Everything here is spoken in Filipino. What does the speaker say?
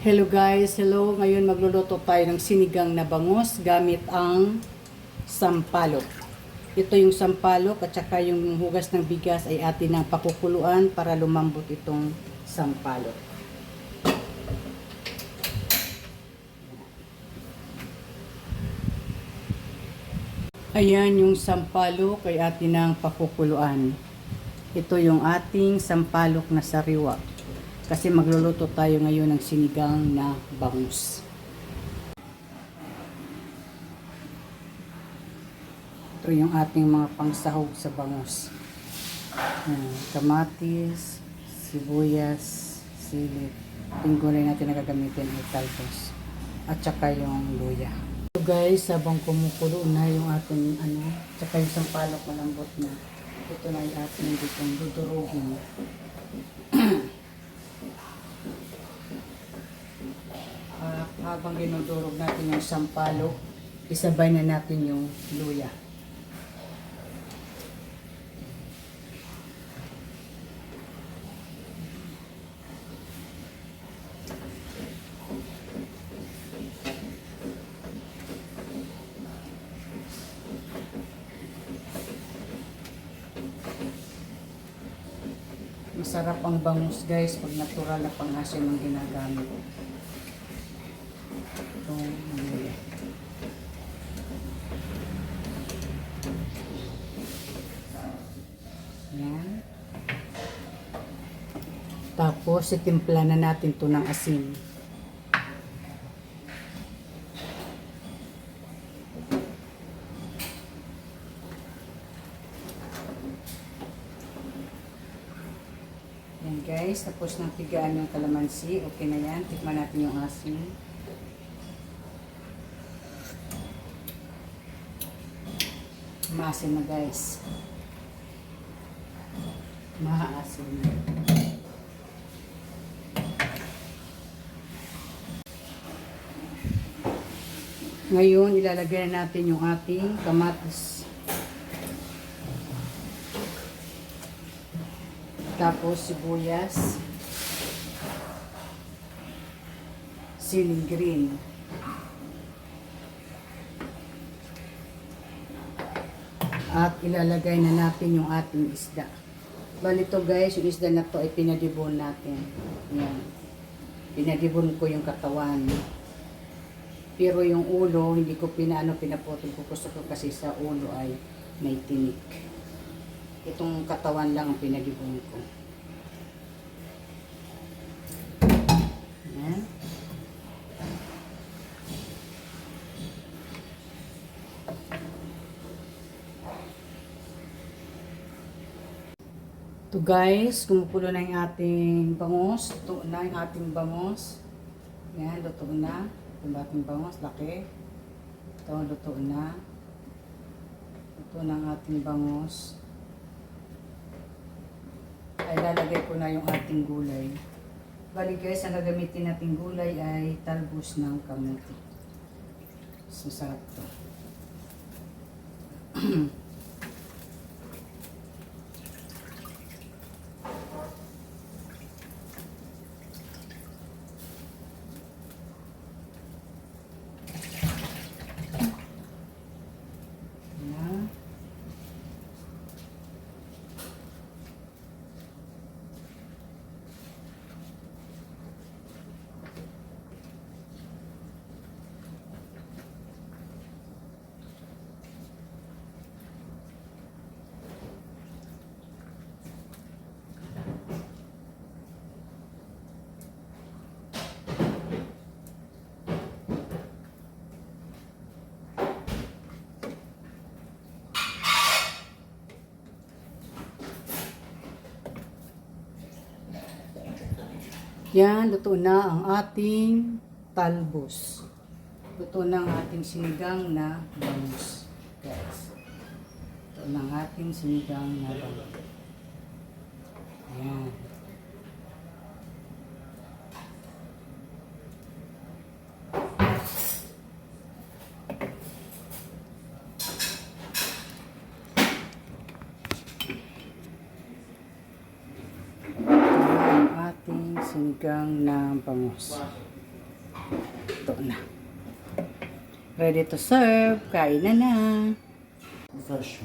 Hello guys, hello. Ngayon magluluto tayo ng sinigang na bangus gamit ang sampalok. Ito yung sampalok at saka yung hugas ng bigas ay atin ng pakukuluan para lumambot itong sampalok. Ayan yung sampalok ay atin ng pakukuluan. Ito yung ating sampalok na sariwa. Kasi magluluto tayo ngayon ng sinigang na bangus. Ito yung ating mga pangsahog sa bangus. Kamatis, sibuyas, sili. Yung gulay natin na gagamitin ay talbos. At saka yung luya. So guys, habang kumukulo na yung ating saka yung sampalok malambot na. Ito na yung ating ditong dudurugin. Habang dinudurog natin yung sampalok, isabay na natin yung luya. Masarap ang bangus guys pag natural na pang-asim ang ginagamit. Yan. Tapos itimpla na natin to ng asin. Yan guys, tapos nang tigaan yung kalamansi, okay na yan. Tikman natin yung asin. Maasim na guys. Maasim na. Ngayon, ilalagay na natin yung ating kamatis. Tapos sibuyas. Siling green. At ilalagay na natin yung ating isda. Bali to guys, yung isda na to ay pinadibon natin. Yan. Pinadibon ko yung katawan. Pero yung ulo, hindi ko pinaputol ko. Gusto ko kasi sa ulo ay may tinik. Itong katawan lang ang pinadibon ko. Yan. Ito guys, kumukulo na yung ating bangus. Ito na yung ating bangus. Yan, luto na. Yung ating bangus, laki. Ito, luto na. Luto na ang ating bangus. Ay, lalagay ko na yung ating gulay. Bali guys, ang gagamitin nating gulay ay talbos ng kamuti. Masarap to. Yan, luto na ang ating talbos. Luto na ang ating sinigang na bangus. Guys. Luto na ang ating sinigang na bangus. Ayan. Sinigang na bangus. Ito na. Ready to serve. Kain na na. Fresh.